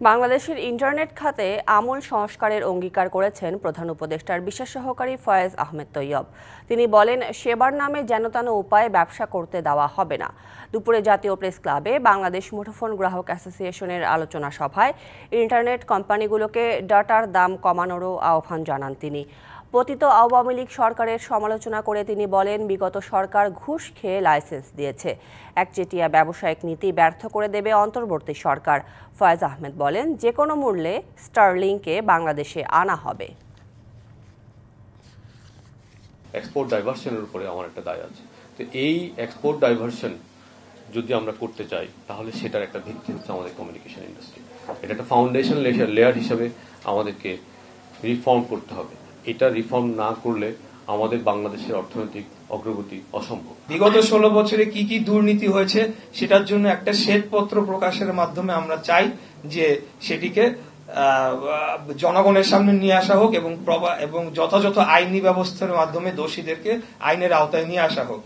বাংলাদেশের ইন্টারনেট খাতে আমূল সংস্কারের অঙ্গীকার করেছেন প্রধান উপদেষ্টার বিশেষ সহকারী ফয়েজ আহমেদ তৈয়ব। তিনি বলেন, সেবার নামে যেনতেন উপায়ে ব্যবসা করতে দেওয়া হবে না। দুপুরে জাতীয় প্রেস ক্লাবে বাংলাদেশ মুঠোফোন গ্রাহক অ্যাসোসিয়েশনের আলোচনা সভায় ইন্টারনেট কোম্পানিগুলোকে ডাটার দাম কমানোরও আহ্বান জানান তিনি। পতিত আওয়ামী লীগ সরকারের সমালোচনা করে তিনি বলেন, বিগত সরকার ঘুষ খেয়ে লাইসেন্স দিয়েছে, একচেটিয়া ব্যবসায়িক নীতি ব্যর্থ করে দেবে অন্তর্বর্তী সরকার। ফয়েজ আহমেদ বলেন, যে কোনো মূল্যে স্টারলিংকে বাংলাদেশে আনা হবে। এক্সপোর্ট ডাইভার্সনের উপরে আমার একটা দায় আছে। তো এই এক্সপোর্ট ডাইভার্সন যদি আমরা করতে চাই, তাহলে সেটার একটা ভিত্তি হচ্ছে আমাদের কমিউনিকেশন ইন্ডাস্ট্রি। এটা একটা ফাউন্ডেশন লেয়ার হিসেবে আমাদেরকে রিফর্ম করতে হবে। এটা রিফর্ম না করলে আমাদের বাংলাদেশের অর্থনৈতিক অগ্রগতি অসম্ভব। বিগত 16 বছরে কি কি দুর্নীতি হয়েছে সেটার জন্য একটা শ্বেতপত্র প্রকাশের মাধ্যমে আমরা চাই যে সেটিকে জনগণের সামনে নিয়ে আসা হোক এবং যথাযথ আইনি ব্যবস্থার মাধ্যমে দোষীদেরকে আইনের আওতায় নিয়ে আসা হোক।